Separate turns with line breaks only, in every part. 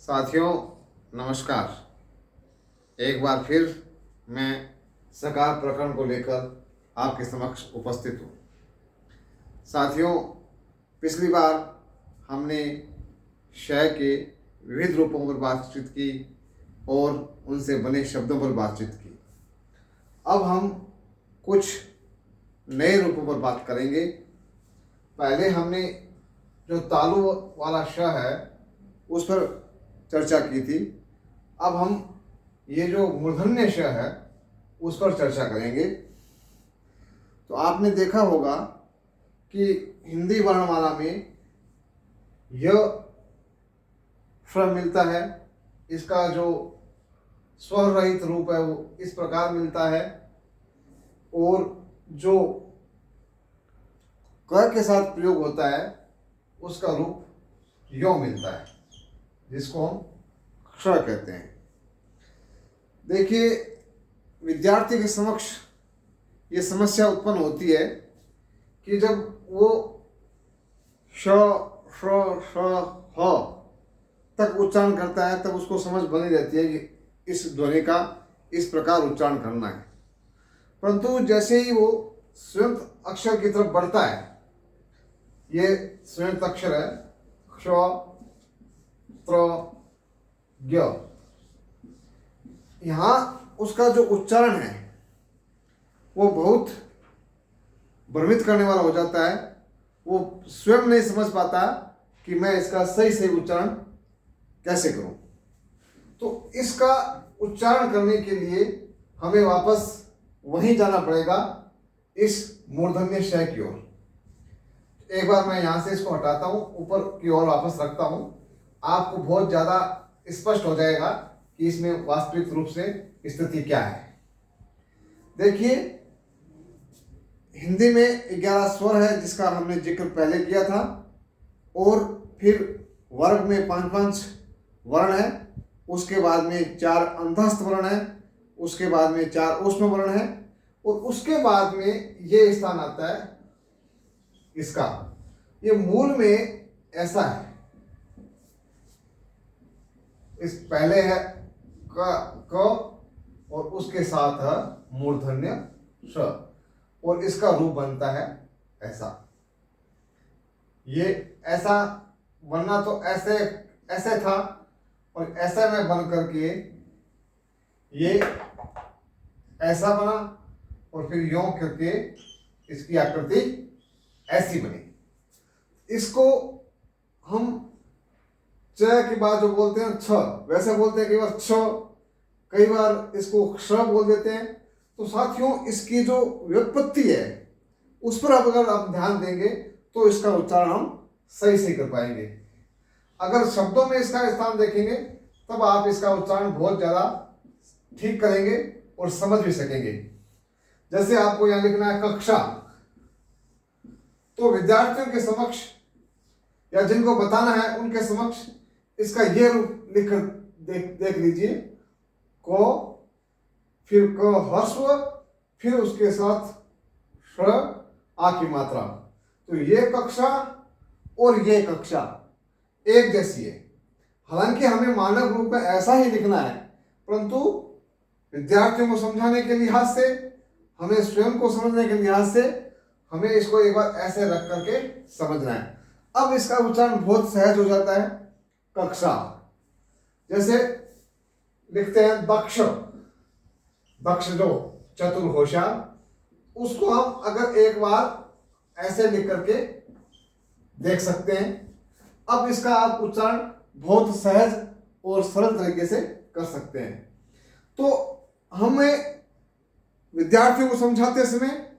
साथियों, नमस्कार। एक बार फिर मैं सकार प्रकरण को लेकर आपके समक्ष उपस्थित हूँ। साथियों, पिछली बार हमने शय के विविध रूपों पर बातचीत की और उनसे बने शब्दों पर बातचीत की। अब हम कुछ नए रूपों पर बात करेंगे। पहले हमने जो तालु वाला श है उस पर चर्चा की थी। अब हम ये जो मूर्धन्य श है उस पर चर्चा करेंगे। तो आपने देखा होगा कि हिंदी वर्णमाला में य स्वर मिलता है। इसका जो स्वर रहित रूप है वो इस प्रकार मिलता है, और जो क के साथ प्रयोग होता है उसका रूप यो मिलता है, जिसको हम क्ष कहते हैं। देखिए, विद्यार्थी के समक्ष ये समस्या उत्पन्न होती है कि जब वो श श ह तक उच्चारण करता है तब उसको समझ बनी रहती है कि इस ध्वनि का इस प्रकार उच्चारण करना है। परंतु जैसे ही वो स्वयं अक्षर की तरफ बढ़ता है, ये स्वयं अक्षर है क्ष त्र ज्ञ, यहाँ उसका जो उच्चारण है वो बहुत भ्रमित करने वाला हो जाता है। वो स्वयं नहीं समझ पाता कि मैं इसका सही सही उच्चारण कैसे करूं। तो इसका उच्चारण करने के लिए हमें वापस वहीं जाना पड़ेगा, इस मूर्धन्य श की ओर। एक बार मैं यहाँ से इसको हटाता हूँ, ऊपर की ओर वापस रखता हूँ। आपको बहुत ज़्यादा स्पष्ट हो जाएगा कि इसमें वास्तविक रूप से स्थिति क्या है। देखिए, हिंदी में 11 स्वर है जिसका हमने जिक्र पहले किया था, और फिर वर्ग में 5-5 वर्ण है। उसके बाद में 4 अंतस्थ वर्ण है, उसके बाद में 4 ऊष्म वर्ण है, और उसके बाद में ये स्थान आता है इसका। ये मूल में ऐसा है, इस पहले है क और उसके साथ है मूर्धन्य श, और इसका रूप बनता है ऐसा। ये ऐसा बनना तो ऐसे ऐसे था, और ऐसे में बन करके ये ऐसा बना, और फिर यों करके इसकी आकृति ऐसी बनी। इसको हम च के बाद जो बोलते हैं छ, वैसे बोलते हैं कई बार छ, कई बार इसको क्ष बोल देते हैं। तो साथियों, इसकी जो व्युत्पत्ति है उस पर अब अगर आप ध्यान देंगे तो इसका उच्चारण हम सही से कर पाएंगे। अगर शब्दों में इसका स्थान देखेंगे तब आप इसका उच्चारण बहुत ज़्यादा ठीक करेंगे और समझ भी सकेंगे। जैसे आपको यहाँ लिखना है कक्षा, तो विद्यार्थियों के समक्ष या जिनको बताना है उनके समक्ष इसका ये रूप लिख कर देख लीजिए। को, फिर क ह्रस्व, फिर उसके साथ श आ की मात्रा। तो ये कक्षा और ये कक्षा एक जैसी है। हालांकि हमें मानक रूप में ऐसा ही लिखना है, परंतु विद्यार्थियों को समझाने के लिहाज से, हमें स्वयं को समझने के लिहाज से हमें इसको एक बार ऐसे रख करके समझना है। अब इसका उच्चारण बहुत सहज हो जाता है। कक्षा, जैसे लिखते हैं दक्ष, दक्ष जो चतुर होशियार, उसको हम अगर एक बार ऐसे लिख करके देख सकते हैं। अब इसका आप उच्चारण बहुत सहज और सरल तरीके से कर सकते हैं। तो हमें विद्यार्थियों को समझाते समय,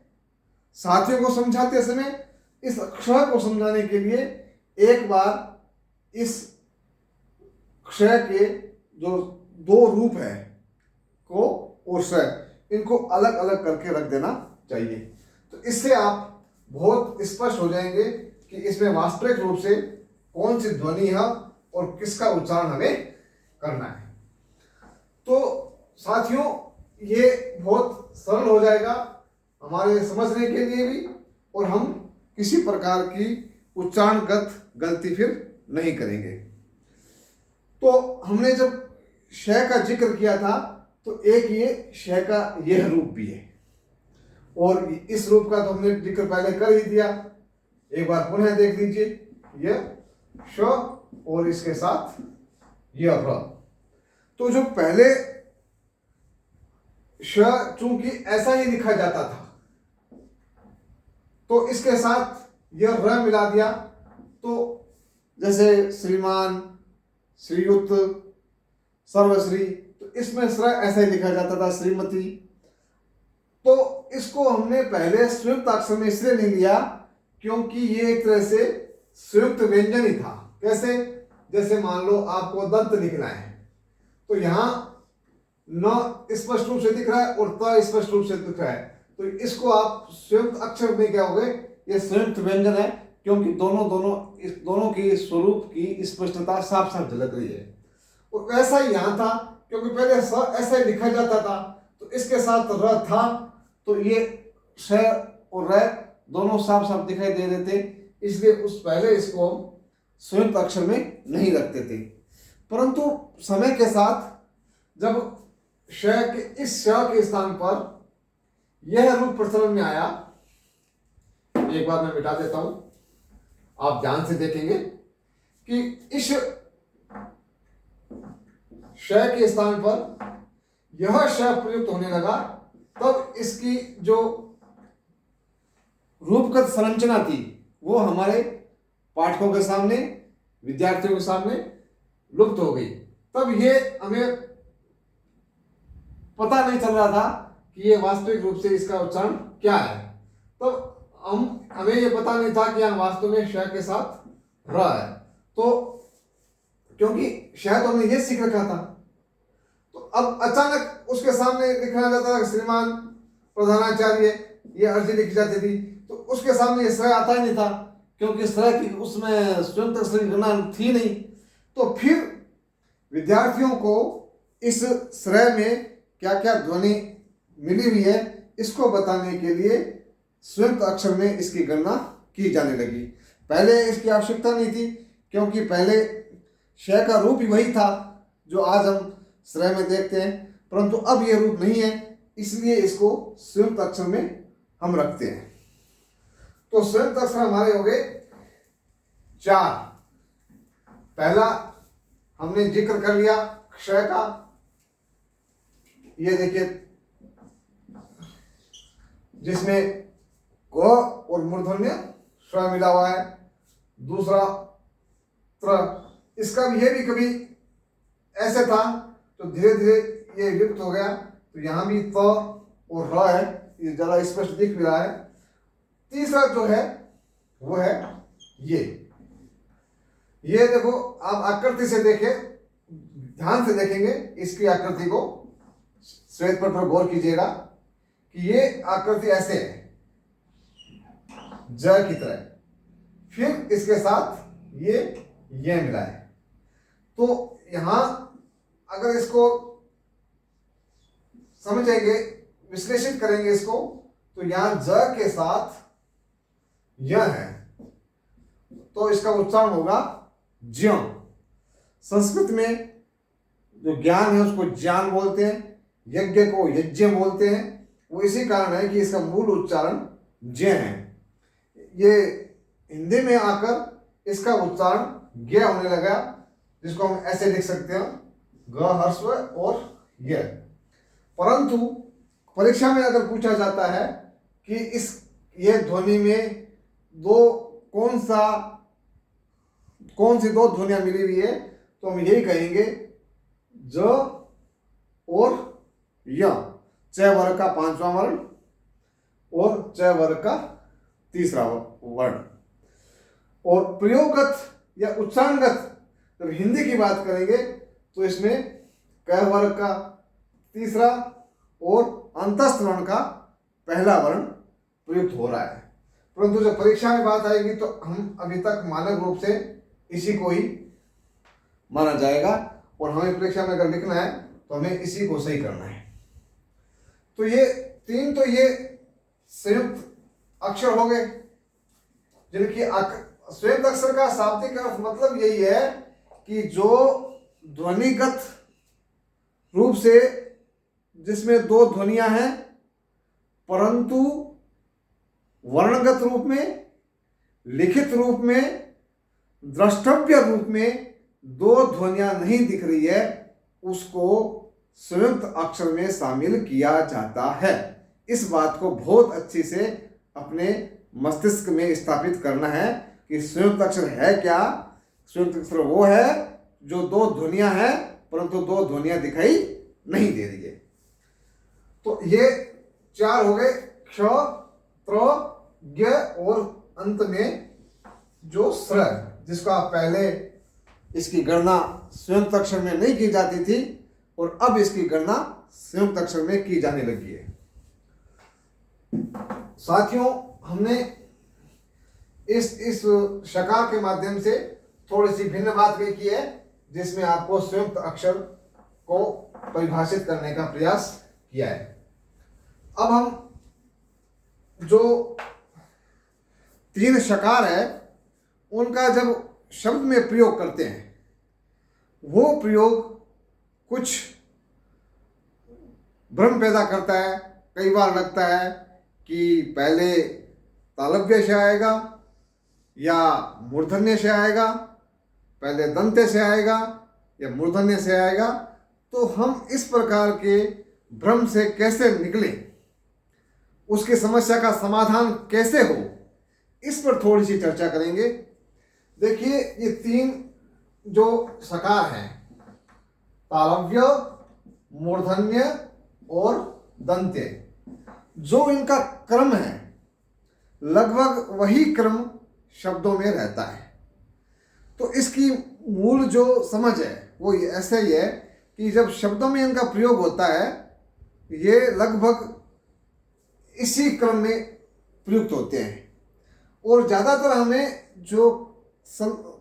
साथियों को समझाते समय इस अक्षर को समझाने के लिए एक बार इस क्षय के जो 2 रूप है को और स, इनको अलग अलग करके रख देना चाहिए। तो इससे आप बहुत स्पष्ट हो जाएंगे कि इसमें वास्तविक रूप से कौन सी ध्वनि है और किसका उच्चारण हमें करना है। तो साथियों, ये बहुत सरल हो जाएगा हमारे समझने के लिए भी, और हम किसी प्रकार की उच्चारणगत गलती फिर नहीं करेंगे। तो हमने जब श का जिक्र किया था तो एक ये श का यह रूप भी है, और इस रूप का तो हमने जिक्र पहले कर ही दिया। एक बार पुनः देख लीजिए, यह श और इसके साथ यह र। तो जो पहले श चूंकि ऐसा ही लिखा जाता था, तो इसके साथ यह र मिला दिया। तो जैसे श्रीमान, श्रीयुत, सर्वश्री, तो इसमें स्र ऐसा ही लिखा जाता था, श्रीमती। तो इसको हमने पहले संयुक्त अक्षर में इसलिए नहीं लिया क्योंकि ये एक तरह से संयुक्त व्यंजन ही था। कैसे? जैसे मान लो आपको दंत लिखना है, तो यहाँ न स्पष्ट रूप से दिख रहा है और त स्पष्ट रूप से दिख रहा है, तो इसको आप संयुक्त अक्षर में क्या हो गए, ये संयुक्त व्यंजन है, क्योंकि दोनों की स्वरूप की स्पष्टता साफ साफ झलक रही है। और वैसा ही यहाँ था, क्योंकि पहले स ऐसा ही लिखा जाता था, तो इसके साथ र था, तो ये श और र दोनों साफ साफ दिखाई दे रहे थे, इसलिए उस पहले इसको हम संयुक्त अक्षर में नहीं रखते थे। परंतु समय के साथ जब श के इस श के स्थान पर यह रूप प्रचलन में आया, एक बार मैं मिटा देता हूं, आप ध्यान से देखेंगे कि इस श के स्थान पर यह श प्रयुक्त होने लगा, तब इसकी जो रूपगत संरचना थी वो हमारे पाठकों के सामने, विद्यार्थियों के सामने लुप्त हो गई। तब ये हमें पता नहीं चल रहा था कि ये वास्तविक रूप से इसका उच्चारण क्या है। तब हमें ये पता नहीं था कि यहाँ वास्तव में श के साथ र है, तो क्योंकि शायद हमने ये सीख रखा था, तो अब अचानक उसके सामने लिखा जाता था श्रीमान प्रधानाचार्य, ये अर्जी लिखी जाती थी, तो उसके सामने ये श्रेय आता ही नहीं था, क्योंकि श्रेय की उसमें स्वयं श्रेय गणना थी नहीं। तो फिर विद्यार्थियों को इस श्रेय में क्या क्या ध्वनि मिली हुई है इसको बताने के लिए स्वयं अक्षर में इसकी गणना की जाने लगी। पहले इसकी आवश्यकता नहीं थी, क्योंकि पहले श का रूप ही वही था जो आज हम श्रेय में देखते हैं, परंतु अब यह रूप नहीं है, इसलिए इसको संयुक्त अक्षर में हम रखते हैं। तो संयुक्त अक्षर हमारे हो गए 4। पहला हमने जिक्र कर लिया क्षय का, ये देखिए जिसमें ग और मूर्धन्य स्व मिला हुआ है। दूसरा त्र, इसका भी ये भी कभी ऐसे था तो धीरे धीरे ये विलुप्त हो गया, तो यहाँ भी त और र है, ये ज्यादा स्पष्ट दिख भी रहा है। तीसरा जो है वो है ये देखो, आप आकृति से देखें, ध्यान से देखेंगे इसकी आकृति को, श्वेत पट पर गौर कीजिएगा कि ये आकृति ऐसे है ज की तरह, फिर इसके साथ ये मिला है। तो यहां अगर इसको समझेंगे, विश्लेषित करेंगे इसको, तो यहां ज के साथ यह है, तो इसका उच्चारण होगा ज्ञ। संस्कृत में जो ज्ञान है उसको ज्ञान बोलते हैं, यज्ञ को यज्ञ बोलते हैं, वो इसी कारण है कि इसका मूल उच्चारण ज्ञ है। ये हिंदी में आकर इसका उच्चारण ज्ञ होने लगा, जिसको हम ऐसे लिख सकते हैं ग ह्रस्व और य। परंतु परीक्षा में अगर पूछा जाता है कि इस ये ध्वनि में कौन सी दो ध्वनियां मिली हुई है, तो हम यही कहेंगे ज और य, च वर्ग का 5वां वर्ण और च वर्ग का 3रा वर्ण। और प्रयोगगत या उच्चारणगत जब हिंदी की बात करेंगे तो इसमें क वर्ग का 3रा और अंतस्थ वर्ण का 1ला वर्ण प्रयुक्त हो रहा है। परंतु जब परीक्षा में बात आएगी तो हम अभी तक मानक रूप से इसी को ही माना जाएगा, और हमें परीक्षा में अगर लिखना है तो हमें इसी को सही करना है। तो ये 3 तो ये संयुक्त अक्षर हो गए, जिनकी संयुक्त अक्षर का शाब्दिक अर्थ मतलब यही है कि जो ध्वनिगत रूप से जिसमें दो ध्वनियां हैं, परंतु वर्णगत रूप में, लिखित रूप में, द्रष्टव्य रूप में दो ध्वनियां नहीं दिख रही है, उसको संयुक्त अक्षर में शामिल किया जाता है। इस बात को बहुत अच्छी से अपने मस्तिष्क में स्थापित करना है कि संयुक्त अक्षर है क्या। संयुक्त अक्षर वो है जो दो ध्वनियां हैं परंतु दो ध्वनियां दिखाई नहीं दे रही है। तो ये चार हो गए, क्ष, त्र, ज्ञ और अंत में जो स्र, जिसका पहले इसकी गणना संयुक्त अक्षर में नहीं की जाती थी और अब इसकी गणना संयुक्त अक्षर में की जाने लगी है। साथियों, हमने इस शकार के माध्यम से थोड़ी सी भिन्न बात भी की है, जिसमें आपको संयुक्त अक्षर को परिभाषित करने का प्रयास किया है। अब हम जो तीन शकार है उनका जब शब्द में प्रयोग करते हैं, वो प्रयोग कुछ भ्रम पैदा करता है। कई बार लगता है कि पहले तालव्य से आएगा या मूर्धन्य से आएगा, पहले दंत्य से आएगा या मूर्धन्य से आएगा। तो हम इस प्रकार के भ्रम से कैसे निकलें, उसकी समस्या का समाधान कैसे हो, इस पर थोड़ी सी चर्चा करेंगे। देखिए, ये तीन जो सकार हैं, तालव्य, मूर्धन्य और दंत्य, जो इनका क्रम है लगभग वही क्रम शब्दों में रहता है। तो इसकी मूल जो समझ है वो ऐसे ही है कि जब शब्दों में इनका प्रयोग होता है, ये लगभग इसी क्रम में प्रयुक्त होते हैं। और ज़्यादातर हमें जो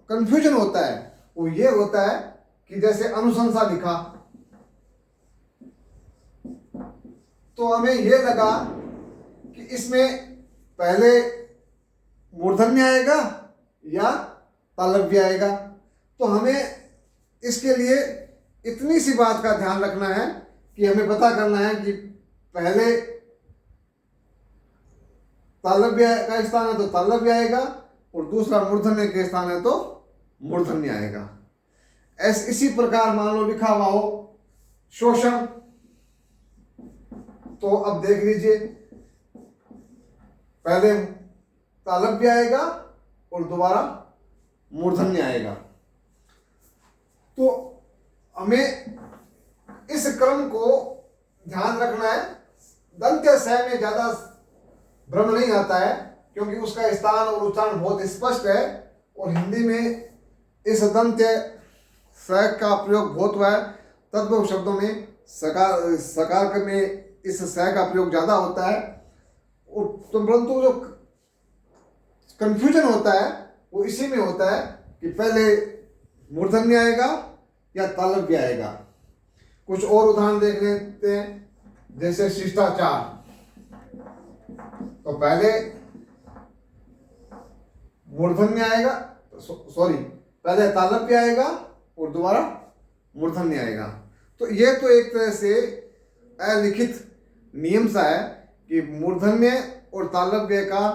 कंफ्यूजन होता है वो ये होता है कि जैसे अनुशंसा लिखा तो हमें ये लगा कि इसमें पहले मूर्धन्य आएगा या तालव्य आएगा। तो हमें इसके लिए इतनी सी बात का ध्यान रखना है कि हमें पता करना है कि पहले तालव्य का स्थान है तो तालव्य आएगा और दूसरा मूर्धन्य के स्थान है तो मूर्धन्य आएगा। इसी प्रकार मान लो लिखा हुआ हो शोषण, तो अब देख लीजिए पहले तालव्य आएगा और दोबारा मूर्धन्य आएगा। तो हमें इस क्रम को ध्यान रखना है। दंत्य स में ज्यादा भ्रम नहीं आता है क्योंकि उसका स्थान और उच्चारण बहुत स्पष्ट है और हिंदी में इस दंत्य स का प्रयोग बहुत हुआ है। तद्भव शब्दों में सकार में इस स का प्रयोग ज्यादा होता है। तो परंतु जो कंफ्यूजन होता है वो इसी में होता है कि पहले मूर्धन्य आएगा या तालव्य आएगा। कुछ और उदाहरण देख लेते हैं, जैसे शिष्टाचार, तो पहले मूर्धन्य आएगा, सॉरी पहले तालव्य आएगा और दोबारा मूर्धन्य आएगा। तो ये तो एक तरह से अलिखित नियम सा है कि मूर्धन्य और तालव्य का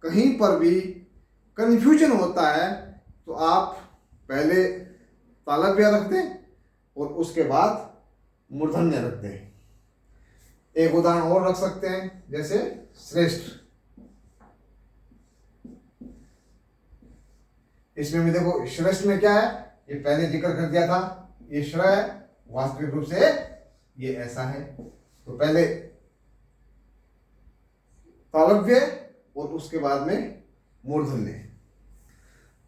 कहीं पर भी कंफ्यूजन होता है तो आप पहले तालव्य रख दें और उसके बाद मूर्धन्य रख दें। एक उदाहरण और रख सकते हैं, जैसे श्रेष्ठ। इसमें भी देखो श्रेष्ठ में क्या है, ये पहले जिक्र कर दिया था, ये श्र है, वास्तविक रूप से ये ऐसा है। तो पहले तालव्य और उसके बाद में मूर्धन्य।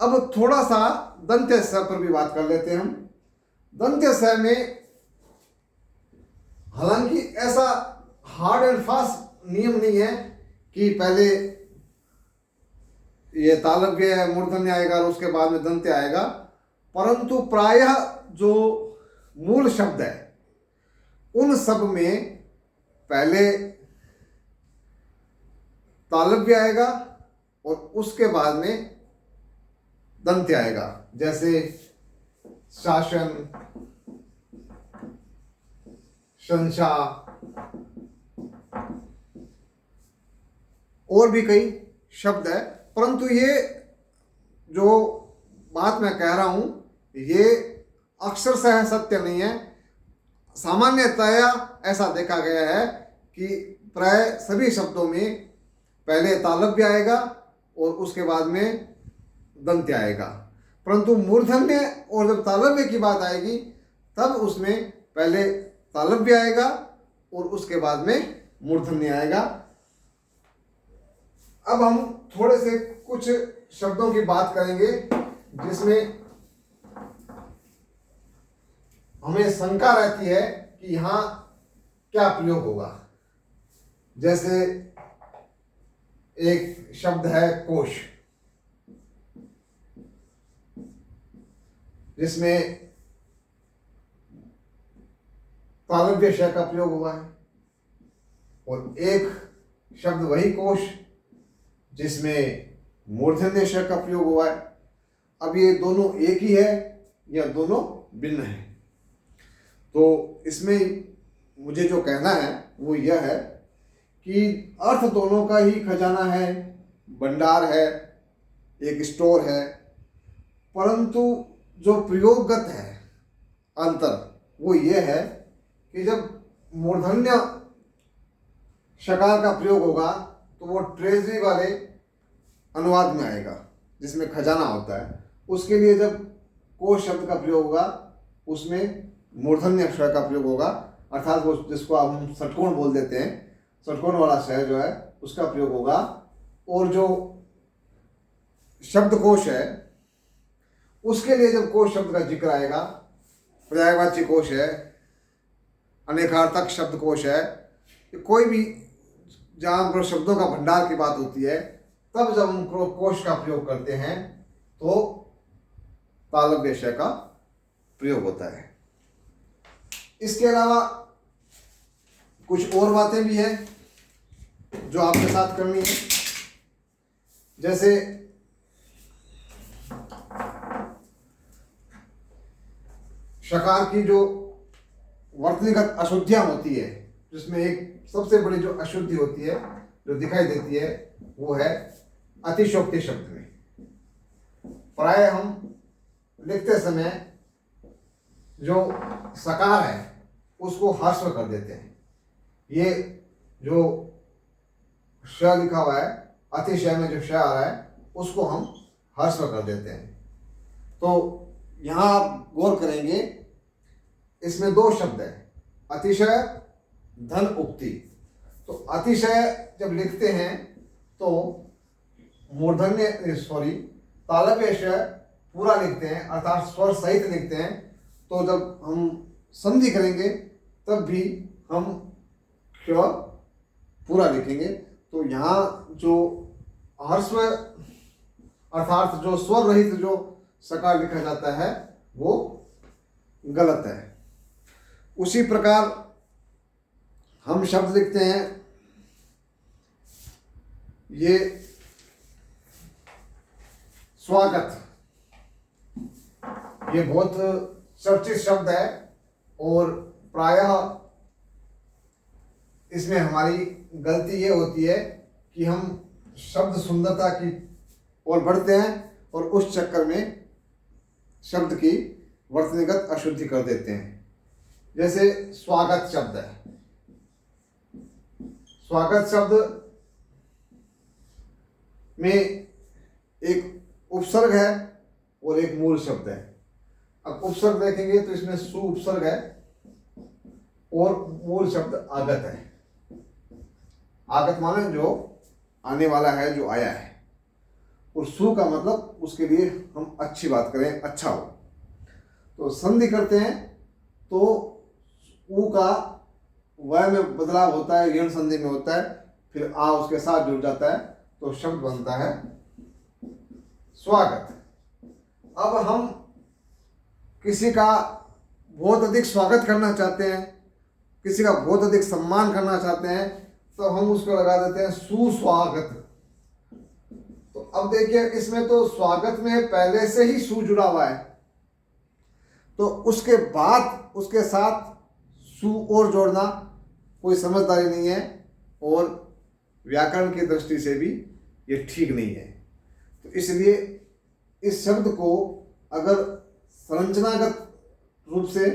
अब थोड़ा सा दंत्य स पर भी बात कर लेते हैं हम। दंत्य स में हालांकि ऐसा हार्ड एंड फास्ट नियम नहीं है कि पहले ये तालव्य मूर्धन्य आएगा और उसके बाद में दंत्य आएगा, परंतु प्रायः जो मूल शब्द है उन सब में पहले तालव्य आएगा और उसके बाद में दंत्य आएगा। जैसे शासन, शंशा, और भी कई शब्द है। परंतु ये जो बात मैं कह रहा हूं ये अक्षरशः सत्य नहीं है। सामान्यतया ऐसा देखा गया है कि प्राय सभी शब्दों में पहले तालव्य आएगा और उसके बाद में दंत्य आएगा, परंतु मूर्धन्य और जब तालव्य की बात आएगी तब उसमें पहले तालव्य आएगा और उसके बाद में मूर्धन्य आएगा। अब हम थोड़े से कुछ शब्दों की बात करेंगे जिसमें हमें शंका रहती है कि यहां क्या प्रयोग होगा। जैसे एक शब्द है कोश, जिसमें तालव्य श का प्रयोग हुआ है, और एक शब्द वही कोश जिसमें मूर्धन्य श का प्रयोग हुआ है। अब ये दोनों एक ही है या दोनों भिन्न है? तो इसमें मुझे जो कहना है वो यह है कि अर्थ दोनों का ही खजाना है, भंडार है, एक स्टोर है, परंतु जो प्रयोगगत है अंतर वो ये है कि जब मूर्धन्य शकार का प्रयोग होगा तो वो ट्रेजरी वाले अनुवाद में आएगा जिसमें खजाना होता है। उसके लिए जब कोश शब्द का प्रयोग होगा उसमें मूर्धन्य श का प्रयोग होगा, अर्थात वो जिसको हम षटकोण बोल देते हैं, षटकोण वाला श जो है उसका प्रयोग होगा। और जो शब्दकोश है उसके लिए जब कोश शब्द का जिक्र आएगा, पर्यायवाची कोश है, अनेकार्थक शब्दकोश है, कोई भी जहाँ पर शब्दों का भंडार की बात होती है तब जब हम कोश का प्रयोग करते हैं तो तालव्य श का प्रयोग होता है। इसके अलावा कुछ और बातें भी हैं जो आपके साथ करनी है। जैसे शकार की जो वर्तनीगत अशुद्धियां होती है, जिसमें एक सबसे बड़ी जो अशुद्धि होती है जो दिखाई देती है वो है अतिशयोक्ति शब्द में। प्राय हम लिखते समय जो सकार है उसको ह्रस्व कर देते हैं। ये जो श लिखा हुआ है, अतिशय में जो श आ रहा है उसको हम ह्रस्व कर देते हैं। तो यहाँ आप गौर करेंगे इसमें दो शब्द है, अतिशय, धन उक्ति। तो अतिशय जब लिखते हैं तो मूर्धन्य तालव्य श पूरा लिखते हैं, अर्थात स्वर सहित लिखते हैं। तो जब हम संधि करेंगे तब भी हम क्ष पूरा लिखेंगे। तो यहाँ जो ह्रस्व अर्थात जो स्वर रहित जो सकार लिखा जाता है वो गलत है। उसी प्रकार हम शब्द लिखते हैं, ये स्वागत, ये बहुत चर्चित शब्द है और प्रायः इसमें हमारी गलती ये होती है कि हम शब्द सुंदरता की ओर बढ़ते हैं और उस चक्कर में शब्द की वर्तनीगत अशुद्धि कर देते हैं। जैसे स्वागत शब्द है, स्वागत शब्द में एक उपसर्ग है और एक मूल शब्द है। अब उपसर्ग देखेंगे तो इसमें सु उपसर्ग है और मूल शब्द आगत है। आगत माने जो आने वाला है, जो आया है, और सु का मतलब उसके लिए हम अच्छी बात करें, अच्छा हो। तो संधि करते हैं तो उ का वह में बदलाव होता है, यण संधि में होता है, फिर आ उसके साथ जुड़ जाता है तो शब्द बनता है स्वागत। अब हम किसी का बहुत अधिक स्वागत करना चाहते हैं, किसी का बहुत अधिक सम्मान करना चाहते हैं, तो हम उसको लगा देते हैं सुस्वागत। तो अब देखिए इसमें तो स्वागत में पहले से ही सु जुड़ा हुआ है, तो उसके बाद उसके साथ सु और जोड़ना कोई समझदारी नहीं है और व्याकरण की दृष्टि से भी ये ठीक नहीं है। तो इसलिए इस शब्द को अगर संरचनागत रूप से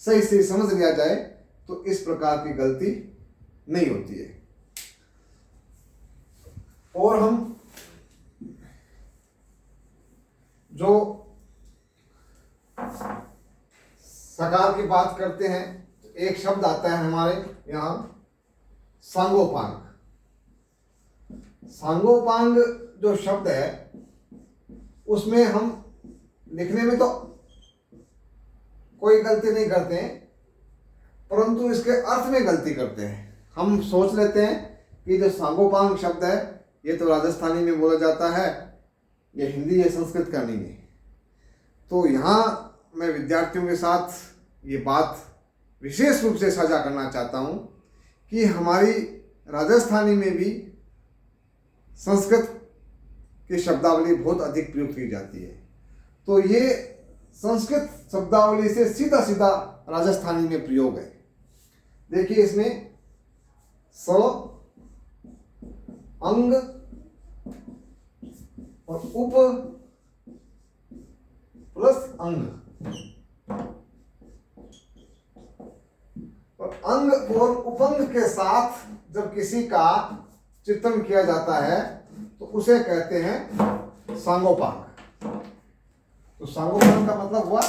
सही से समझ लिया जाए तो इस प्रकार की गलती नहीं होती है। और हम जो सकार की बात करते हैं तो एक शब्द आता है हमारे यहाँ सांगोपांग। सांगोपांग जो शब्द है उसमें हम लिखने में तो कोई गलती नहीं करते हैं, परंतु इसके अर्थ में गलती करते हैं। हम सोच लेते हैं कि जो सांगोपांग शब्द है ये तो राजस्थानी में बोला जाता है, ये हिंदी या संस्कृत का नहीं है। तो यहाँ मैं विद्यार्थियों के साथ ये बात विशेष रूप से साझा करना चाहता हूँ कि हमारी राजस्थानी में भी संस्कृत की शब्दावली बहुत अधिक प्रयोग की जाती है। तो ये संस्कृत शब्दावली से सीधा सीधा राजस्थानी में प्रयोग है। देखिए इसमें स, अंग और उप प्लस अंग, और अंग और उपंग के साथ जब किसी का चित्रण किया जाता है तो उसे कहते हैं सांगोपांग। तो सांगोपांग का मतलब हुआ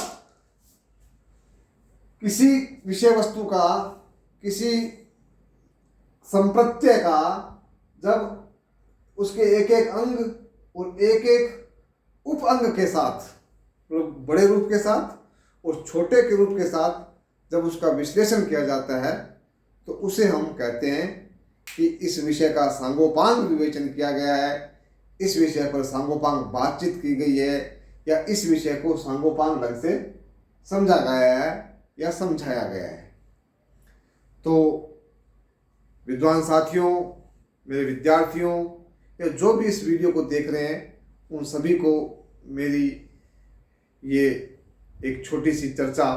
किसी विषय वस्तु का, किसी संप्रत्यय का जब उसके एक एक अंग और एक एक उप अंग के साथ, मतलब बड़े रूप के साथ और छोटे के रूप के साथ जब उसका विश्लेषण किया जाता है तो उसे हम कहते हैं कि इस विषय का सांगोपांग विवेचन किया गया है, इस विषय पर सांगोपांग बातचीत की गई है, या इस विषय को सांगोपांग ढंग से समझा गया है या समझाया गया है। तो विद्वान साथियों, मेरे विद्यार्थियों या जो भी इस वीडियो को देख रहे हैं, उन सभी को मेरी ये एक छोटी सी चर्चा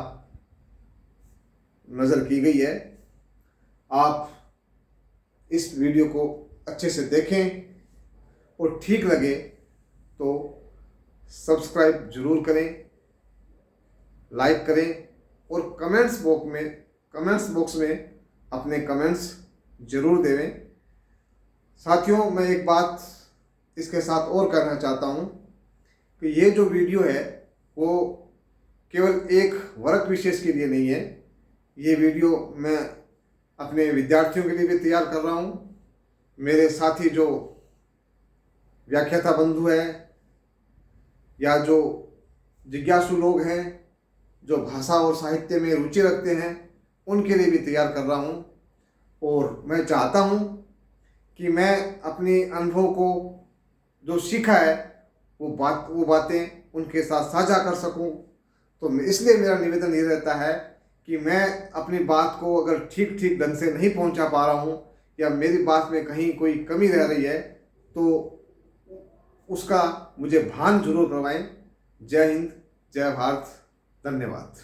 नज़र की गई है। आप इस वीडियो को अच्छे से देखें और ठीक लगे तो सब्सक्राइब जरूर करें, लाइक करें और कमेंट्स बॉक्स में अपने कमेंट्स जरूर देवें। साथियों, मैं एक बात इसके साथ और करना चाहता हूँ कि ये जो वीडियो है वो केवल एक वर्ग विशेष के लिए नहीं है। ये वीडियो मैं अपने विद्यार्थियों के लिए भी तैयार कर रहा हूँ। मेरे साथी जो व्याख्याता बंधु हैं या जो जिज्ञासु लोग हैं, जो भाषा और साहित्य में रुचि रखते हैं, उनके लिए भी तैयार कर रहा हूँ। और मैं चाहता हूँ कि मैं अपनी अनुभव को जो सीखा है वो बातें उनके साथ साझा कर सकूँ। तो इसलिए मेरा निवेदन ये रहता है कि मैं अपनी बात को अगर ठीक ढंग से नहीं पहुंचा पा रहा हूं या मेरी बात में कहीं कोई कमी रह रही है तो उसका मुझे भान जरूर करवाएं। जय हिंद, जय भारत, धन्यवाद।